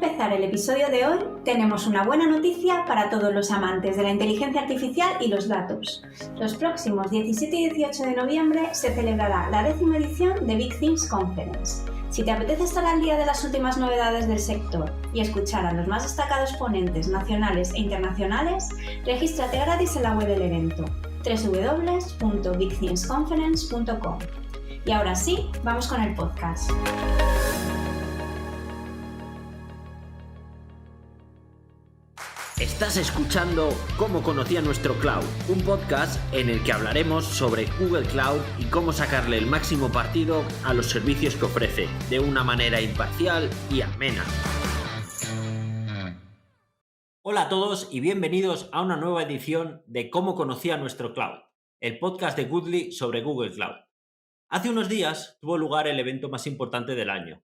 empezar el episodio de hoy, tenemos una buena noticia para todos los amantes de la inteligencia artificial y los datos. Los próximos 17 y 18 de noviembre se celebrará la 10ª edición de Big Things Conference. Si te apetece estar al día de las últimas novedades del sector y escuchar a los más destacados ponentes nacionales e internacionales, regístrate gratis en la web del evento www.bigthingsconference.com. Y ahora sí, vamos con el podcast. Estás escuchando Cómo conocía nuestro cloud, un podcast en el que hablaremos sobre Google Cloud y cómo sacarle el máximo partido a los servicios que ofrece, de una manera imparcial y amena. Hola a todos y bienvenidos a una nueva edición de Cómo conocía nuestro cloud, el podcast de Goodly sobre Google Cloud. Hace unos días tuvo lugar el evento más importante del año.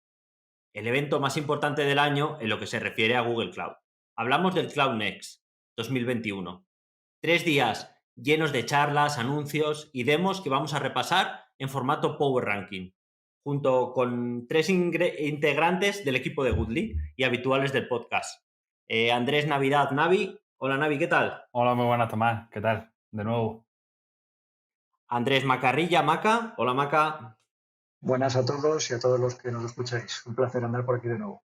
El evento más importante del año en lo que se refiere a Google Cloud. Hablamos del Cloud Next 2021. 3 días llenos de charlas, anuncios y demos que vamos a repasar en formato Power Ranking, junto con 3 integrantes del equipo de Goodly y habituales del podcast. Andrés Navidad, Navi. Hola Navi, ¿qué tal? Hola, muy buenas Tomás, ¿qué tal? De nuevo. Andrés Macarrilla, Maca. Hola Maca. Buenas a todos y a todos los que nos escucháis. Un placer andar por aquí de nuevo.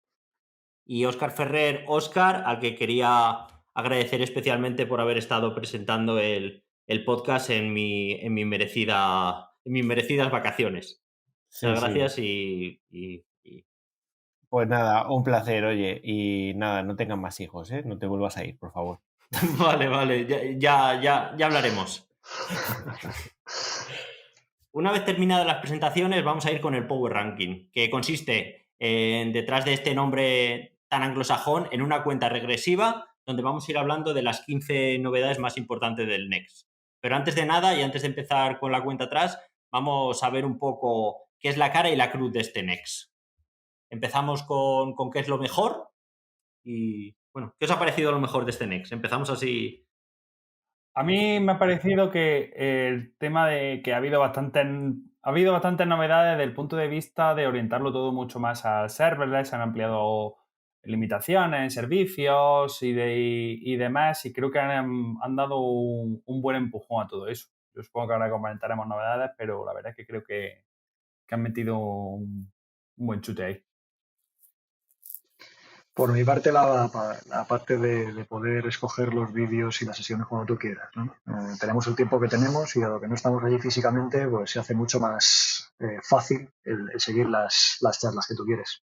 Y Óscar Ferrer, Óscar, al que quería agradecer especialmente por haber estado presentando el podcast en mis merecidas vacaciones. Muchas gracias. Sí. Pues nada, un placer, oye, y nada, no tengan más hijos, ¿eh? No te vuelvas a ir, por favor. Vale, ya hablaremos. Una vez terminadas las presentaciones, vamos a ir con el Power Ranking, que consiste en, detrás de este nombre tan anglosajón, en una cuenta regresiva donde vamos a ir hablando de las 15 novedades más importantes del Next. Pero antes de nada y antes de empezar con la cuenta atrás, vamos a ver un poco qué es la cara y la cruz de este Next. Empezamos con qué es lo mejor y, bueno, ¿qué os ha parecido lo mejor de este Next? Empezamos así. A mí me ha parecido que el tema de que ha habido bastantes novedades desde el punto de vista de orientarlo todo mucho más al serverless, han ampliado limitaciones, servicios y demás, y creo que han dado un buen empujón a todo eso. Yo supongo que ahora comentaremos novedades, pero la verdad es que creo que han metido un buen chute ahí. Por mi parte, la parte de poder escoger los vídeos y las sesiones cuando tú quieras, ¿no? Tenemos el tiempo que tenemos y dado que no estamos allí físicamente, pues se hace mucho más fácil el seguir las charlas que tú quieres.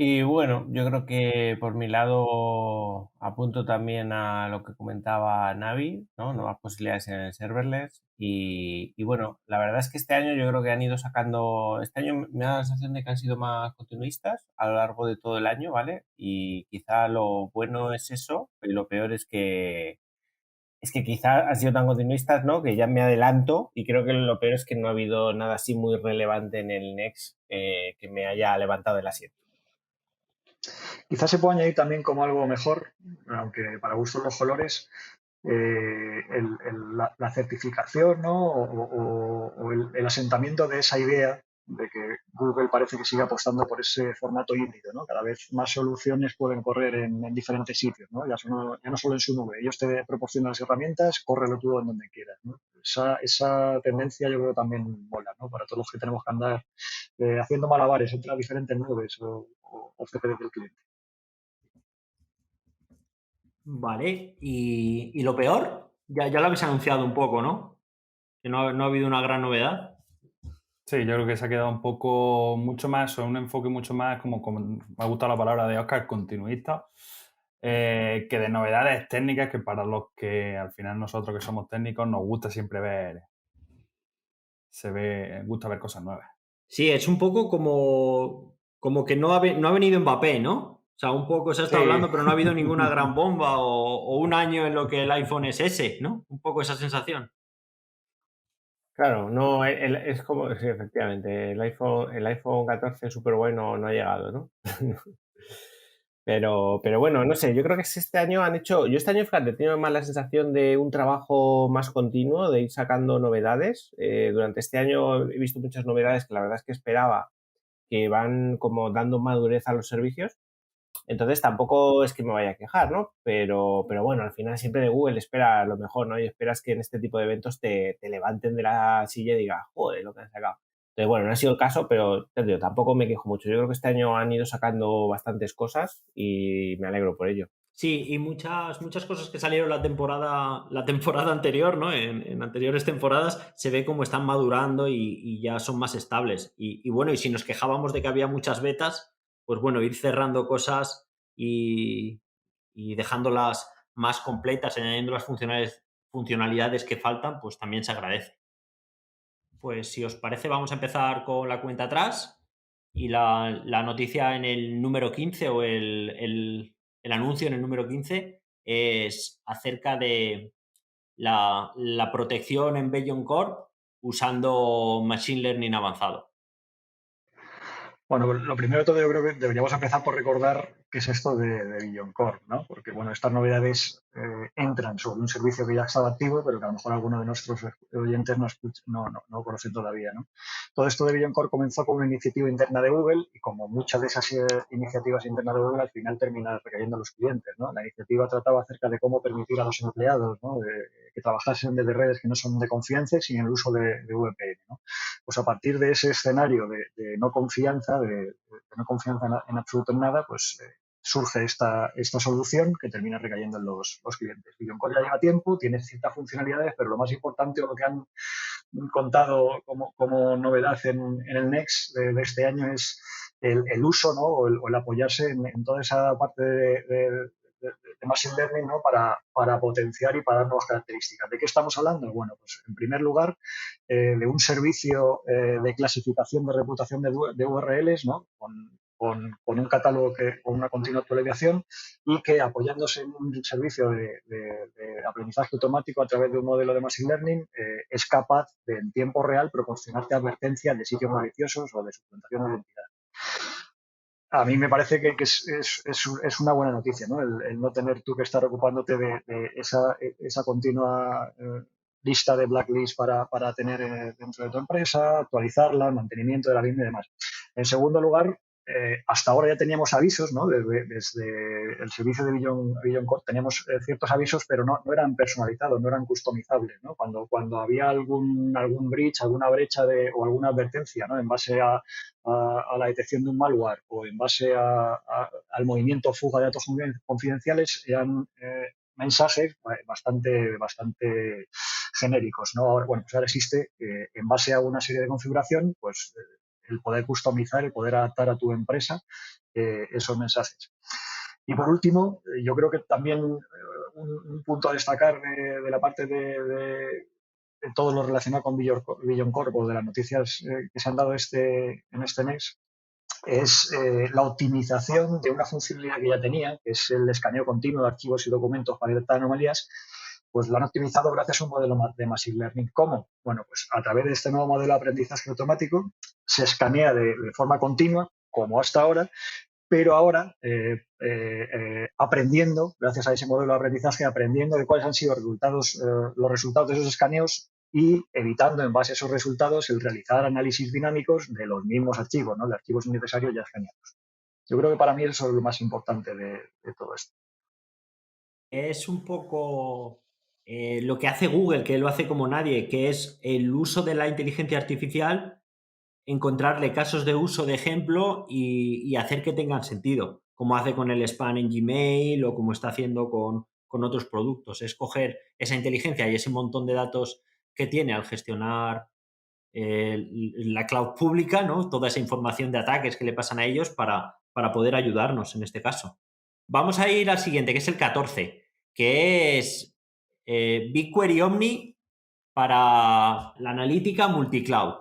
Y bueno, yo creo que por mi lado apunto también a lo que comentaba Navi, ¿no? Nuevas posibilidades en el serverless. Y bueno, la verdad es que este año yo creo que han ido sacando. Este año me da la sensación de que han sido más continuistas a lo largo de todo el año, ¿vale? Y quizá lo bueno es eso, y lo peor es que quizá han sido tan continuistas, ¿no? Que ya me adelanto y creo que lo peor es que no ha habido nada así muy relevante en el Next que me haya levantado el asiento. Quizás se puede añadir también como algo mejor, aunque para gustos los colores, la certificación, ¿no? o el asentamiento de esa idea de que Google parece que sigue apostando por ese formato híbrido, ¿no? Cada vez más soluciones pueden correr en diferentes sitios, ¿no? Ya no solo en su nube. Ellos te proporcionan las herramientas, córrelo tú en donde quieras, ¿no? Esa tendencia yo creo también mola, ¿no? Para todos los que tenemos que andar haciendo malabares entre las diferentes nubes o CPD del cliente. Vale, ¿y lo peor? Ya lo habéis anunciado un poco, ¿no? Que no ha habido una gran novedad. Sí, yo creo que se ha quedado un poco mucho más, o un enfoque mucho más, como me ha gustado la palabra de Óscar, continuista, que de novedades técnicas, que para los que al final nosotros que somos técnicos nos gusta siempre gusta ver cosas nuevas. Sí, es un poco como que no ha venido Mbappé, ¿no? O sea, un poco se ha estado hablando, pero no ha habido ninguna gran bomba o un año en lo que el iPhone es ese, ¿no? Un poco esa sensación. Claro, no, es como, sí, efectivamente, el iPhone 14 súper bueno no ha llegado, ¿no? Pero bueno, no sé, yo creo que este año yo este año, fíjate, tengo más la sensación de un trabajo más continuo, de ir sacando novedades. Durante este año he visto muchas novedades que la verdad es que esperaba que van como dando madurez a los servicios. Entonces tampoco es que me vaya a quejar, ¿no? Pero bueno, al final siempre de Google espera lo mejor, ¿no? Y esperas que en este tipo de eventos te levanten de la silla y digas, joder, lo que han sacado. Entonces, bueno, no ha sido el caso, pero te digo, tampoco me quejo mucho. Yo creo que este año han ido sacando bastantes cosas y me alegro por ello. Sí, y muchas cosas que salieron la temporada anterior, ¿no? En anteriores temporadas se ve cómo están madurando y ya son más estables. Y bueno, y si nos quejábamos de que había muchas betas, pues bueno, ir cerrando cosas y dejándolas más completas, añadiendo las funcionalidades que faltan, pues también se agradece. Pues si os parece, vamos a empezar con la cuenta atrás y la noticia en el número 15 o el anuncio en el número 15 es acerca de la protección en Beyond Corp usando Machine Learning avanzado. Bueno, lo primero de todo yo creo que deberíamos empezar por recordar qué es esto de Billion Core, ¿no? Porque, bueno, estas novedades entran sobre un servicio que ya estaba activo, pero que a lo mejor alguno de nuestros oyentes no conocen todavía, ¿no? Todo esto de Billion Core comenzó como una iniciativa interna de Google y como muchas de esas iniciativas internas de Google al final terminan recayendo a los clientes, ¿no? La iniciativa trataba acerca de cómo permitir a los empleados, ¿no? Que trabajasen desde redes que no son de confianza sin el uso de VPN, ¿no? Pues a partir de ese escenario de no confianza, de no confianza en absoluto en nada, pues surge esta solución que termina recayendo en los clientes. BillionCore ya lleva tiempo, tiene ciertas funcionalidades, pero lo más importante o lo que han contado como novedad en el Next de este año es el uso, ¿no? o el apoyarse en toda esa parte de Machine Learning, ¿no? para potenciar y para dar nuevas características. ¿De qué estamos hablando? Bueno, pues en primer lugar, de un servicio de clasificación de reputación de URLs, ¿no? Con un catálogo con una continua actualización y que apoyándose en un servicio de aprendizaje automático a través de un modelo de Machine Learning es capaz de en tiempo real proporcionarte advertencias de sitios maliciosos o de suplantación de identidad. A mí me parece que es una buena noticia, ¿no? El no tener tú que estar ocupándote de esa continua lista de blacklist para tener dentro de tu empresa, actualizarla, el mantenimiento de la misma y demás. En segundo lugar, hasta ahora ya teníamos avisos, ¿no? Desde el servicio de Billion Core teníamos ciertos avisos, pero no eran personalizados, no eran customizables, ¿no? Cuando había algún breach, alguna brecha o alguna advertencia, ¿no? En base a la detección de un malware o en base al movimiento fuga de datos confidenciales, eran mensajes bastante genéricos, ¿no? Ahora, bueno, pues ahora existe, en base a una serie de configuración, pues el poder customizar, el poder adaptar a tu empresa esos mensajes. Y por último, yo creo que también un punto a destacar de la parte de todo lo relacionado con Billion Corp o de las noticias que se han dado en este mes es la optimización de una funcionalidad que ya tenía, que es el escaneo continuo de archivos y documentos para detectar anomalías, pues lo han optimizado gracias a un modelo de Machine Learning. ¿Cómo? Bueno, pues a través de este nuevo modelo de aprendizaje automático se escanea de forma continua, como hasta ahora, pero ahora aprendiendo, gracias a ese modelo de aprendizaje, aprendiendo de cuáles han sido los resultados de esos escaneos y evitando en base a esos resultados el realizar análisis dinámicos de los mismos archivos, ¿no? De archivos innecesarios ya escaneados. Yo creo que para mí eso es lo más importante de todo esto. Es un poco lo que hace Google, que lo hace como nadie, que es el uso de la inteligencia artificial, encontrarle casos de uso de ejemplo y hacer que tengan sentido, como hace con el spam en Gmail o como está haciendo con otros productos. Es coger esa inteligencia y ese montón de datos que tiene al gestionar la cloud pública, ¿no? Toda esa información de ataques que le pasan a ellos para poder ayudarnos en este caso. Vamos a ir al siguiente, que es el 14, que es BigQuery Omni para la analítica multicloud,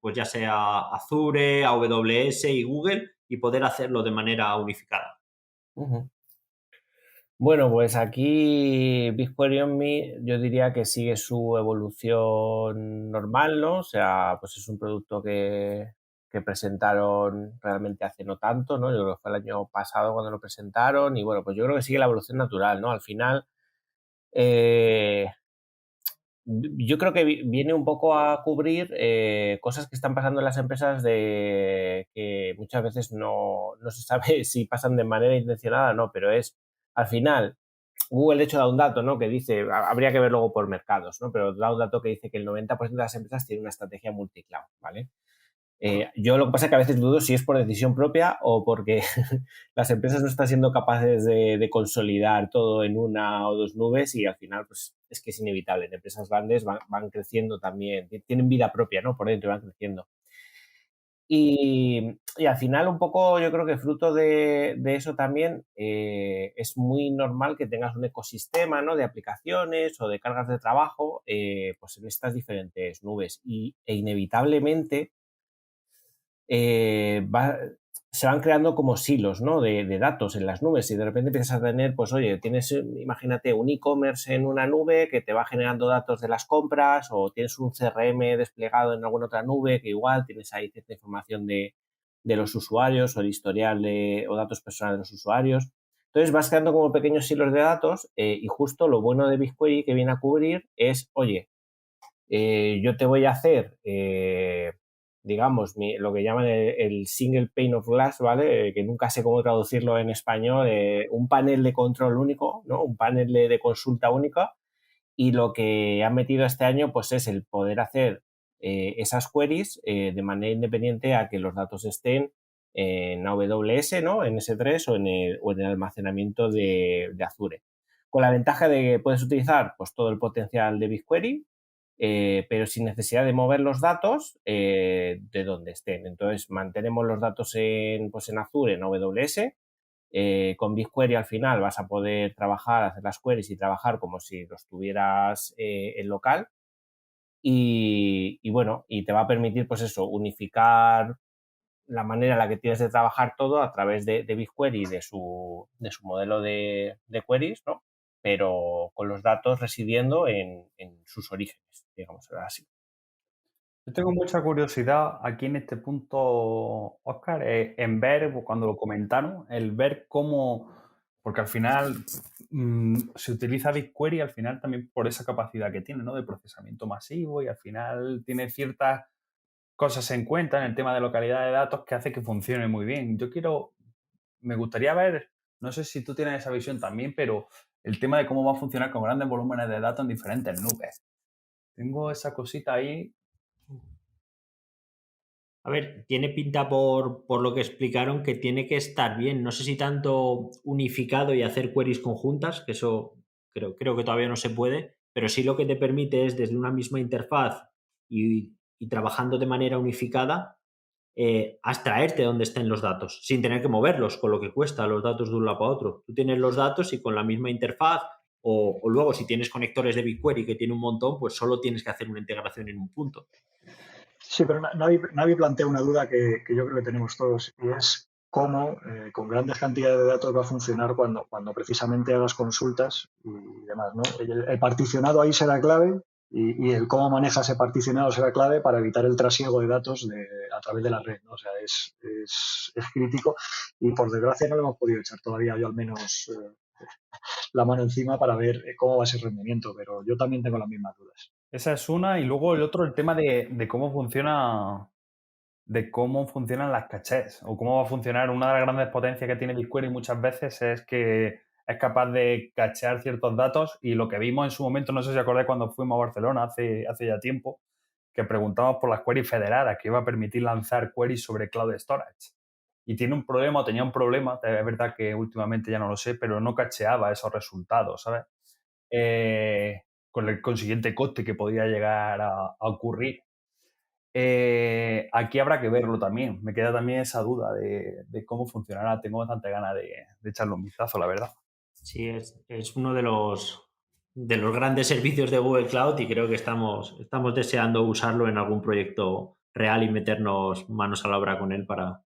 pues ya sea Azure, AWS y Google, y poder hacerlo de manera unificada. Uh-huh. Bueno, pues aquí BigQuery Omni yo diría que sigue su evolución normal, ¿no? O sea, pues es un producto que presentaron realmente hace no tanto, ¿no? Yo creo que fue el año pasado cuando lo presentaron y bueno, pues yo creo que sigue la evolución natural, ¿no? Al final, yo creo que viene un poco a cubrir cosas que están pasando en las empresas de que muchas veces no se sabe si pasan de manera intencionada o no, pero al final, Google de hecho da un dato, ¿no? Que dice, habría que ver luego por mercados, ¿no? Pero da un dato que dice que el 90% de las empresas tienen una estrategia multicloud, ¿vale? Yo lo que pasa es que a veces dudo si es por decisión propia o porque las empresas no están siendo capaces de consolidar todo en una o dos nubes y al final pues es que es inevitable. En empresas grandes van creciendo también, tienen vida propia, ¿no? Por dentro van creciendo. Y al final un poco yo creo que fruto de eso también es muy normal que tengas un ecosistema, ¿no? De aplicaciones o de cargas de trabajo pues en estas diferentes nubes e inevitablemente se van creando como silos, ¿no? de datos en las nubes y de repente empiezas a tener, pues oye, tienes, imagínate, un e-commerce en una nube que te va generando datos de las compras o tienes un CRM desplegado en alguna otra nube que igual tienes ahí cierta información de los usuarios o el historial o datos personales de los usuarios. Entonces vas creando como pequeños silos de datos y justo lo bueno de BigQuery que viene a cubrir es, oye, yo te voy a hacer digamos, lo que llaman el single pane of glass, ¿vale? Que nunca sé cómo traducirlo en español, un panel de control único, ¿no? Un panel de consulta única y lo que han metido este año pues es el poder hacer esas queries de manera independiente a que los datos estén en AWS, ¿no? En S3 o en el almacenamiento de Azure. Con la ventaja de que puedes utilizar pues todo el potencial de BigQuery, pero sin necesidad de mover los datos de donde estén. Entonces, mantenemos los datos en Azure, en AWS. Con BigQuery al final vas a poder trabajar, hacer las queries y trabajar como si los tuvieras en local. Y bueno, y te va a permitir, pues eso, unificar la manera en la que tienes de trabajar todo a través de BigQuery, de su modelo de queries, ¿no? Pero con los datos residiendo en sus orígenes, digamos así. Yo tengo mucha curiosidad aquí en este punto, Óscar, en ver, cuando lo comentaron, el ver cómo, porque al final se utiliza BigQuery al final también por esa capacidad que tiene, ¿no? De procesamiento masivo y al final tiene ciertas cosas en cuenta en el tema de localidad de datos que hace que funcione muy bien. Me gustaría ver, no sé si tú tienes esa visión también, pero el tema de cómo va a funcionar con grandes volúmenes de datos en diferentes nubes. Tengo esa cosita ahí. A ver, tiene pinta por lo que explicaron que tiene que estar bien. No sé si tanto unificado y hacer queries conjuntas, que eso creo que todavía no se puede, pero sí lo que te permite es desde una misma interfaz y trabajando de manera unificada, abstraerte donde estén los datos, sin tener que moverlos, con lo que cuesta los datos de un lado para otro. Tú tienes los datos y con la misma interfaz, o luego si tienes conectores de BigQuery que tiene un montón, pues solo tienes que hacer una integración en un punto. Sí, pero nadie plantea una duda que yo creo que tenemos todos y es cómo con grandes cantidades de datos va a funcionar cuando precisamente hagas consultas y demás, ¿no? El particionado ahí será clave y el cómo maneja ese particionado será clave para evitar el trasiego de datos a través de la red, ¿no? O sea, es crítico y por desgracia no lo hemos podido echar todavía, yo al menos la mano encima para ver cómo va a ser el rendimiento, pero yo también tengo las mismas dudas. Esa es una, y luego el otro, el tema de cómo funcionan las cachés, o cómo va a funcionar. Una de las grandes potencias que tiene BigQuery muchas veces es que es capaz de cachear ciertos datos, y lo que vimos en su momento, no sé si acordáis cuando fuimos a Barcelona hace ya tiempo, que preguntamos por las queries federadas, que iba a permitir lanzar queries sobre Cloud Storage. Y tenía un problema, es verdad que últimamente ya no lo sé, pero no cacheaba esos resultados, ¿sabes? Con el consiguiente coste que podía llegar a ocurrir. Aquí habrá que verlo también. Me queda también esa duda de cómo funcionará. Tengo bastante ganas de echarle un vistazo, la verdad. Sí, es uno de los grandes servicios de Google Cloud y creo que estamos deseando usarlo en algún proyecto real y meternos manos a la obra con él para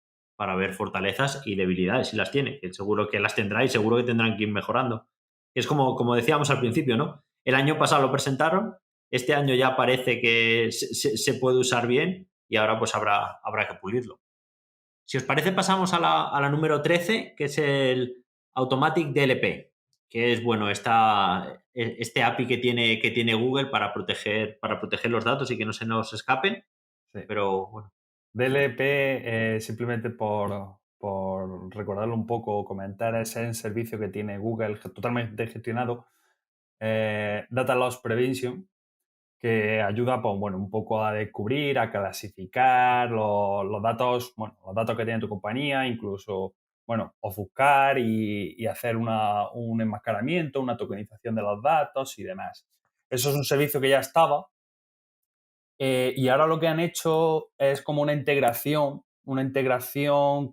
ver fortalezas y debilidades, si las tiene, que seguro que las tendrá y seguro que tendrán que ir mejorando. Es como decíamos al principio, ¿no? El año pasado lo presentaron, este año ya parece que se puede usar bien y ahora pues habrá que pulirlo. Si os parece, pasamos a la número 13, que es el Automatic DLP, que es bueno este API que tiene Google para proteger los datos y que no se nos escapen. Sí. Pero bueno. DLP, simplemente por recordarlo un poco, comentar, es el servicio que tiene Google totalmente gestionado, Data Loss Prevention, que ayuda pues, bueno, un poco a descubrir, a clasificar los datos, bueno, los datos que tiene tu compañía, incluso bueno, ofuscar y hacer un enmascaramiento, una tokenización de los datos y demás. Eso es un servicio que ya estaba, y ahora lo que han hecho es como una integración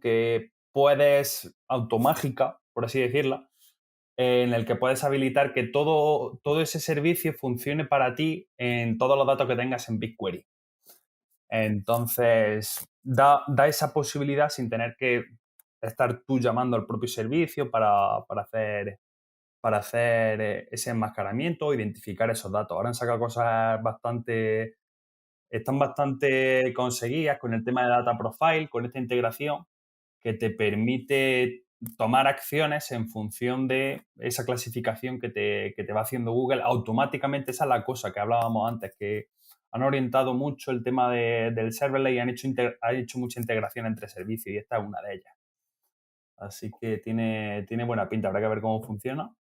que puedes automágica, por así decirla, en el que puedes habilitar que todo ese servicio funcione para ti en todos los datos que tengas en BigQuery. Entonces, da esa posibilidad sin tener que estar tú llamando al propio servicio para hacer ese enmascaramiento o identificar esos datos. Ahora han sacado cosas están bastante conseguidas con el tema de Data Profile, con esta integración que te permite tomar acciones en función de esa clasificación que te va haciendo Google automáticamente. Esa es la cosa que hablábamos antes, que han orientado mucho el tema del serverless y han hecho mucha integración entre servicios y esta es una de ellas. Así que tiene buena pinta, habrá que ver cómo funciona.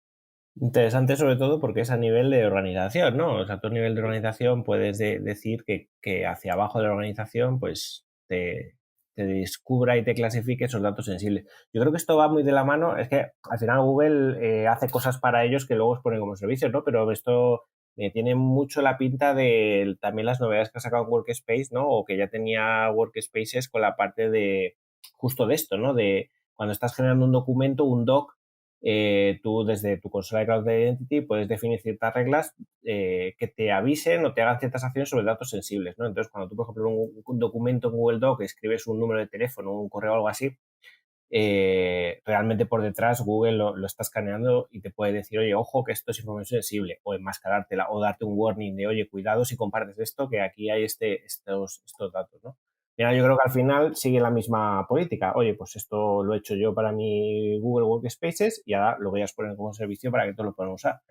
Interesante sobre todo porque es a nivel de organización, ¿no? O sea, tú a nivel de organización puedes decir que hacia abajo de la organización pues te descubra y te clasifique esos datos sensibles. Yo creo que esto va muy de la mano, es que al final Google hace cosas para ellos que luego os ponen como servicios, ¿no? Pero esto tiene mucho la pinta de también las novedades que ha sacado Workspace, ¿no? O que ya tenía Workspaces con la parte de justo de esto, ¿no? De cuando estás generando un documento, un doc, tú desde tu consola de Cloud Identity puedes definir ciertas reglas que te avisen o te hagan ciertas acciones sobre datos sensibles, ¿no? Entonces, cuando tú, por ejemplo, en un documento en Google Doc escribes un número de teléfono, un correo o algo así, realmente por detrás Google lo está escaneando y te puede decir, oye, ojo, que esto es información sensible, o enmascarártela, o darte un warning de, oye, cuidado si compartes esto, que aquí hay estos datos, ¿no? Mira, yo creo que al final sigue la misma política. Oye, pues esto lo he hecho yo para mi Google Workspaces y ahora lo voy a exponer como servicio para que todos lo puedan usar.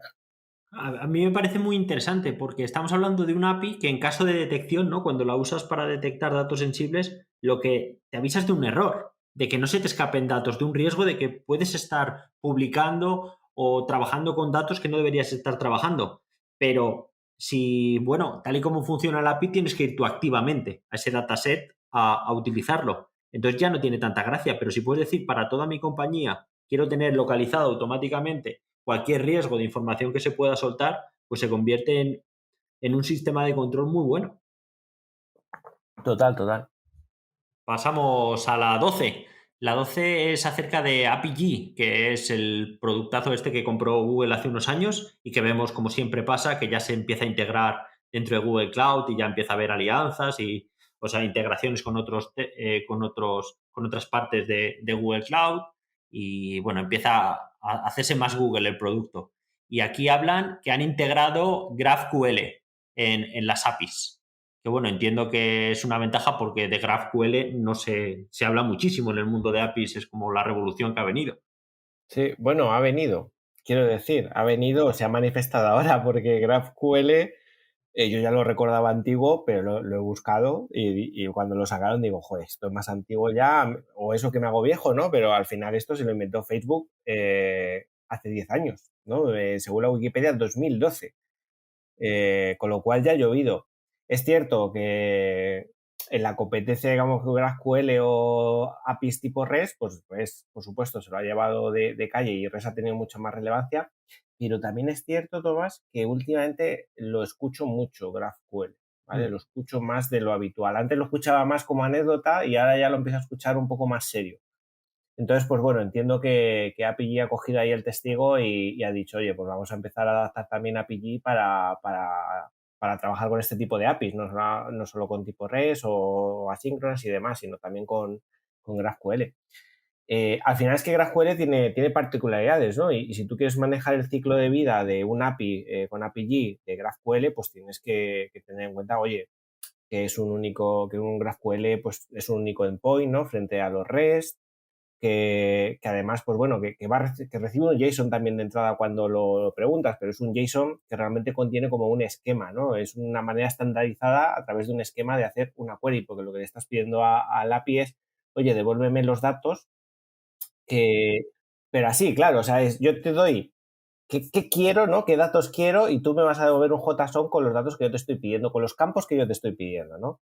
A mí me parece muy interesante porque estamos hablando de una API que en caso de detección, ¿no? Cuando la usas para detectar datos sensibles, lo que te avisas de un error, de que no se te escapen datos, de un riesgo de que puedes estar publicando o trabajando con datos que no deberías estar trabajando. Pero si, bueno, tal y como funciona la API, tienes que ir tú activamente a ese dataset a utilizarlo. Entonces ya no tiene tanta gracia, pero si puedes decir para toda mi compañía, quiero tener localizado automáticamente cualquier riesgo de información que se pueda soltar, pues se convierte en un sistema de control muy bueno. Total. Pasamos a la 12. La 12 es acerca de API, que es el productazo este que compró Google hace unos años y que vemos, como siempre pasa, que ya se empieza a integrar dentro de Google Cloud y ya empieza a haber alianzas y, o sea, integraciones con otras partes de Google Cloud y, bueno, empieza a hacerse más Google el producto. Y aquí hablan que han integrado GraphQL en las APIs. Que bueno, entiendo que es una ventaja porque de GraphQL no se habla muchísimo en el mundo de APIs, es como la revolución que ha venido. Sí, bueno, ha venido, quiero decir, se ha manifestado ahora porque GraphQL yo ya lo recordaba antiguo, pero lo he buscado y cuando lo sacaron digo, joder, esto es más antiguo ya, o eso que me hago viejo, ¿no? Pero al final esto se lo inventó Facebook hace 10 años, ¿no? Según la Wikipedia, 2012. Con lo cual ya ha llovido. Es cierto que en la competencia, digamos, que GraphQL o APIs tipo REST, pues por supuesto se lo ha llevado de calle y REST ha tenido mucha más relevancia, pero también es cierto, Tomás, que últimamente lo escucho mucho GraphQL, ¿vale? Lo escucho más de lo habitual. Antes lo escuchaba más como anécdota y ahora ya lo empiezo a escuchar un poco más serio. Entonces, pues bueno, entiendo que API ha cogido ahí el testigo y ha dicho, oye, pues vamos a empezar a adaptar también API para trabajar con este tipo de APIs, no solo con tipo REST o asíncronas y demás, sino también con GraphQL. Al final es que GraphQL tiene particularidades, ¿no? Y si tú quieres manejar el ciclo de vida de un API con API de GraphQL, pues tienes que tener en cuenta, oye, que un GraphQL pues es un único endpoint, ¿no? Frente a los REST. que además, pues bueno, que recibe un JSON también de entrada cuando lo preguntas, pero es un JSON que realmente contiene como un esquema, ¿no? Es una manera estandarizada a través de un esquema de hacer una query, porque lo que le estás pidiendo al API es, oye, devuélveme los datos, pero así, claro, o sea, yo te doy qué quiero, ¿no? ¿Qué datos quiero? Y tú me vas a devolver un JSON con los datos que yo te estoy pidiendo, con los campos que yo te estoy pidiendo, ¿no?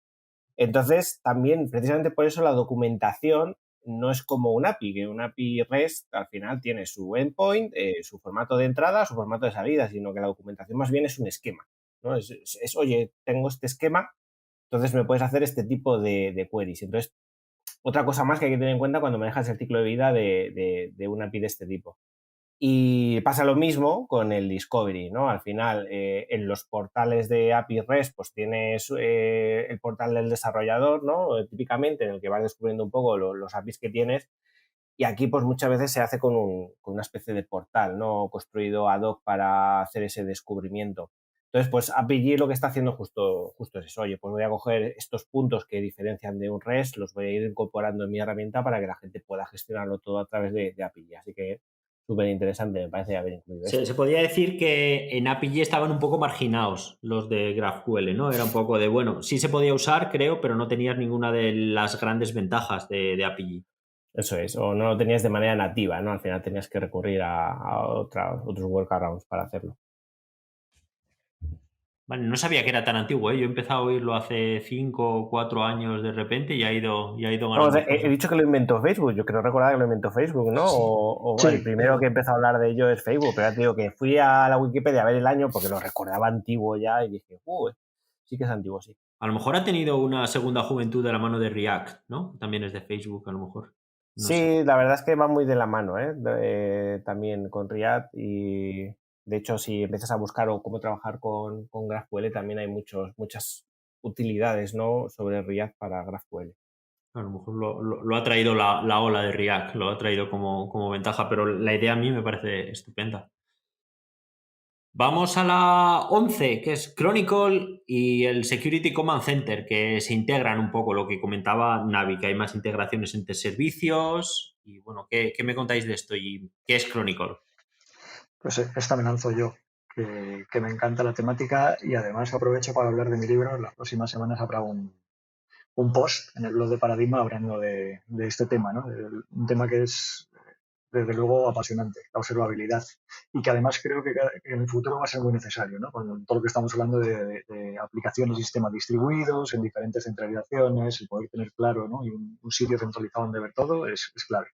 Entonces, también, precisamente por eso, la documentación no es como un API, que un API REST al final tiene su endpoint, su formato de entrada, su formato de salida, sino que la documentación más bien es un esquema, ¿no? Oye, tengo este esquema, entonces me puedes hacer este tipo de queries. Entonces, otra cosa más que hay que tener en cuenta cuando manejas el ciclo de vida de un API de este tipo. Y pasa lo mismo con el Discovery, ¿no? Al final, en los portales de API REST, pues tienes el portal del desarrollador, ¿no? Típicamente, en el que vas descubriendo un poco los APIs que tienes. Y aquí, pues muchas veces se hace con una especie de portal, ¿no? Construido ad hoc para hacer ese descubrimiento. Entonces, pues API lo que está haciendo justo es eso. Oye, pues voy a coger estos puntos que diferencian de un REST, los voy a ir incorporando en mi herramienta para que la gente pueda gestionarlo todo a través de API. Así que súper interesante, me parece haber incluido esto. Se podría decir que en API estaban un poco marginados los de GraphQL, ¿no? Era un poco de, bueno, sí se podía usar, creo, pero no tenías ninguna de las grandes ventajas de API. Eso es, o no lo tenías de manera nativa, ¿no? Al final tenías que recurrir a otros workarounds para hacerlo. Vale, no sabía que era tan antiguo, ¿eh? Yo he empezado a oírlo hace 5 o 4 años de repente y ha ido ganando. No, o sea, he dicho que lo inventó Facebook, yo creo recordar que lo inventó Facebook, ¿no? O Sí. el primero que empezó a hablar de ello es Facebook, pero ya te digo que fui a la Wikipedia a ver el año porque lo recordaba antiguo ya y dije, sí que es antiguo, sí. A lo mejor ha tenido una segunda juventud de la mano de React, ¿no? También es de Facebook, a lo mejor. No sí, sé. La verdad es que va muy de la mano, también con React y de hecho si empiezas a buscar o cómo trabajar con GraphQL también hay muchas utilidades, ¿no? Sobre React para GraphQL. A lo mejor lo ha traído la ola de React, lo ha traído como ventaja, pero la idea a mí me parece estupenda. Vamos a la 11, que es Chronicle y el Security Command Center, que se integran un poco lo que comentaba Navi, que hay más integraciones entre servicios. Y bueno, ¿qué me contáis de esto y qué es Chronicle? Pues esta me lanzo yo, que me encanta la temática y además aprovecho para hablar de mi libro. Las próximas semanas habrá un post en el blog de Paradigma hablando de este tema, ¿no? Un tema que es, desde luego, apasionante, la observabilidad, y que además creo que en el futuro va a ser muy necesario, ¿no? Con todo lo que estamos hablando de aplicaciones y sistemas distribuidos en diferentes centralizaciones, el poder tener claro, ¿no? Y un sitio centralizado donde ver todo es clave.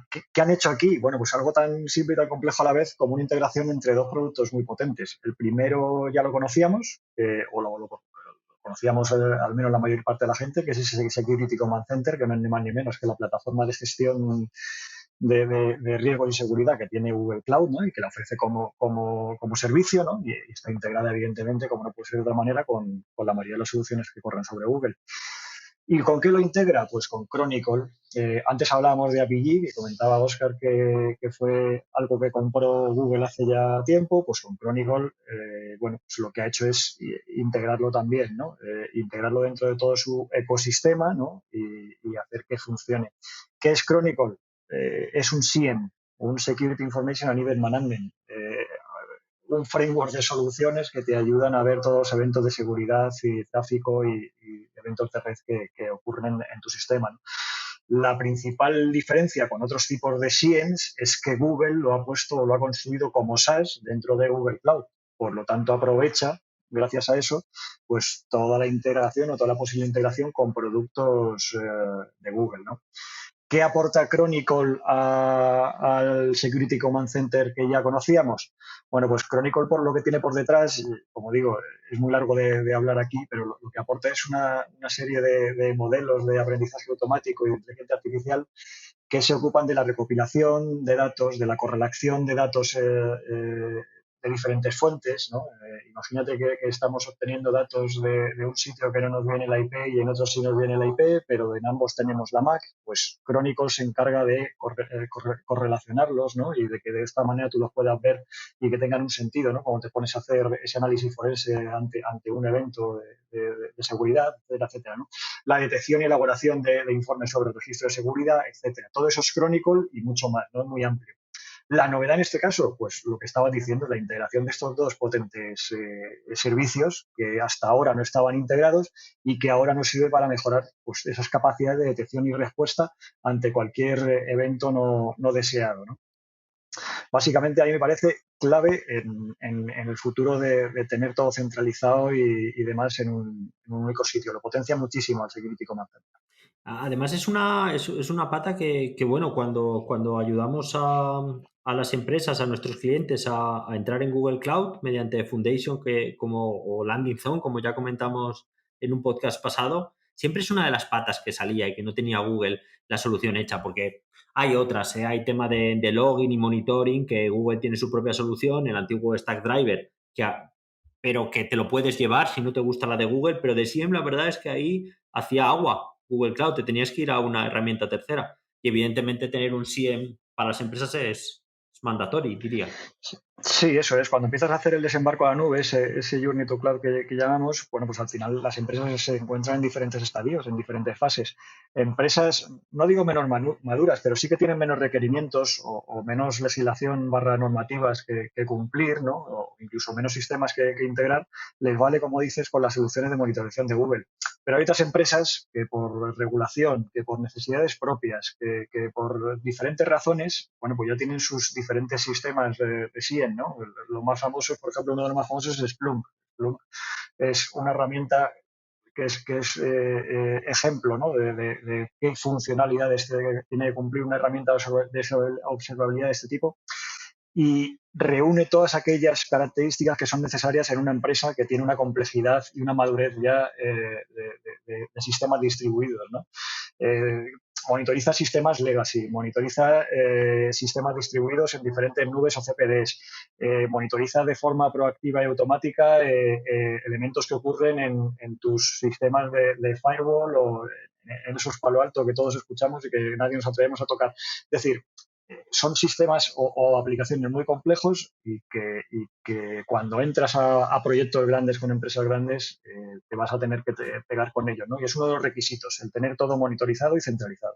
¿Qué han hecho aquí? Bueno, pues algo tan simple y tan complejo a la vez como una integración entre dos productos muy potentes. El primero ya lo conocíamos, o lo conocíamos al menos la mayor parte de la gente, que es ese Security Command Center, que no es ni más ni menos que la plataforma de gestión de riesgos y seguridad que tiene Google Cloud, ¿no? Y que la ofrece como servicio, ¿no? Y está integrada, evidentemente, como no puede ser de otra manera, con la mayoría de las soluciones que corren sobre Google. ¿Y con qué lo integra? Pues con Chronicle. Antes hablábamos de API, que comentaba Oscar que fue algo que compró Google hace ya tiempo. Pues con Chronicle, bueno, pues lo que ha hecho es integrarlo también, ¿no? Integrarlo dentro de todo su ecosistema, ¿no? Y hacer que funcione. ¿Qué es Chronicle? Es un SIEM, un Security Information and Event Management. Un framework de soluciones que te ayudan a ver todos los eventos de seguridad y tráfico y eventos de red que ocurren en tu sistema, ¿no? La principal diferencia con otros tipos de SIEMs es que Google lo ha construido como SaaS dentro de Google Cloud. Por lo tanto, aprovecha, gracias a eso, pues toda la integración o toda la posible integración con productos de Google, ¿no? ¿Qué aporta Chronicle al Security Command Center que ya conocíamos? Bueno, pues Chronicle, por lo que tiene por detrás, como digo, es muy largo de hablar aquí, pero lo que aporta es una serie de modelos de aprendizaje automático y de inteligencia artificial que se ocupan de la recopilación de datos, de la correlación de datos diferentes fuentes, ¿no? Imagínate que estamos obteniendo datos de un sitio que no nos viene la IP y en otro sí nos viene la IP, pero en ambos tenemos la MAC, pues Chronicle se encarga de correlacionarlos, ¿no? Y de que de esta manera tú los puedas ver y que tengan un sentido, ¿no? Cuando te pones a hacer ese análisis forense ante un evento de seguridad, etcétera, etcétera, ¿no? La detección y elaboración de informes sobre el registro de seguridad, etcétera. Todo eso es Chronicle y mucho más, ¿no? Es muy amplio. La novedad en este caso, pues lo que estaba diciendo, la integración de estos dos potentes servicios que hasta ahora no estaban integrados y que ahora nos sirve para mejorar pues, esas capacidades de detección y respuesta ante cualquier evento no deseado, ¿no? Básicamente a mí me parece clave en el futuro de tener todo centralizado y demás en un único sitio. Lo potencia muchísimo al Security Command Center. Además es una pata que bueno, cuando ayudamos a las empresas, a nuestros clientes a entrar en Google Cloud mediante Foundation o Landing Zone, como ya comentamos en un podcast pasado, siempre es una de las patas que salía y que no tenía Google la solución hecha, porque hay otras, hay tema de login y monitoring, que Google tiene su propia solución, el antiguo Stackdriver, pero que te lo puedes llevar si no te gusta la de Google, pero de siempre la verdad es que ahí hacía agua Google Cloud, te tenías que ir a una herramienta tercera. Y evidentemente tener un SIEM para las empresas es mandatorio, diría. Sí, eso es. Cuando empiezas a hacer el desembarco a la nube, ese Journey to Cloud que llamamos, bueno, pues al final las empresas se encuentran en diferentes estadios, en diferentes fases. Empresas, no digo menos maduras, pero sí que tienen menos requerimientos o menos legislación / normativas que cumplir, ¿no? O incluso menos sistemas que integrar, les vale, como dices, con las soluciones de monitorización de Google. Pero hay otras empresas que por regulación, que por necesidades propias, que por diferentes razones, bueno, pues ya tienen sus diferentes sistemas de SIEM, ¿no? Lo más famoso, por ejemplo, uno de los más famosos es Splunk. Splunk es una herramienta que es ejemplo, ¿no? de qué funcionalidades tiene que cumplir una herramienta de observabilidad de este tipo y reúne todas aquellas características que son necesarias en una empresa que tiene una complejidad y una madurez ya de sistemas distribuidos, ¿no? Monitoriza sistemas legacy, monitoriza sistemas distribuidos en diferentes nubes o CPDs, monitoriza de forma proactiva y automática elementos que ocurren en tus sistemas de firewall o en esos Palo Alto que todos escuchamos y que nadie nos atrevemos a tocar. Es decir, son sistemas o aplicaciones muy complejos y que cuando entras a proyectos grandes con empresas grandes te vas a tener que pegar con ellos, ¿no? Y es uno de los requisitos, el tener todo monitorizado y centralizado.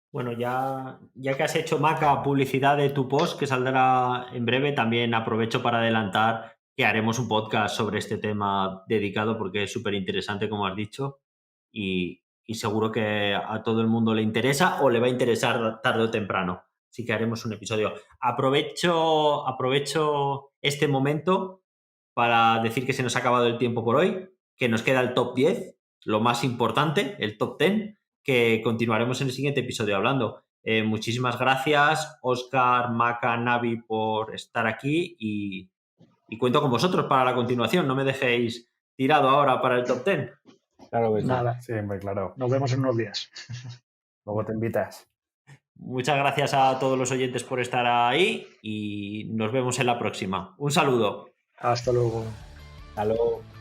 Bueno, ya que has hecho, Maca, publicidad de tu post que saldrá en breve, también aprovecho para adelantar que haremos un podcast sobre este tema dedicado porque es súper interesante, como has dicho, y seguro que a todo el mundo le interesa o le va a interesar tarde o temprano. Así que haremos un episodio. Aprovecho este momento para decir que se nos ha acabado el tiempo por hoy, que nos queda el top 10, lo más importante, el top 10, que continuaremos en el siguiente episodio hablando. Muchísimas gracias, Óscar, Maca, Navi, por estar aquí y cuento con vosotros para la continuación. No me dejéis tirado ahora para el top 10. Claro que sí. Nada. Siempre, claro. Nos vemos en unos días. Luego te invitas. Muchas gracias a todos los oyentes por estar ahí y nos vemos en la próxima. Un saludo. Hasta luego. Hasta luego.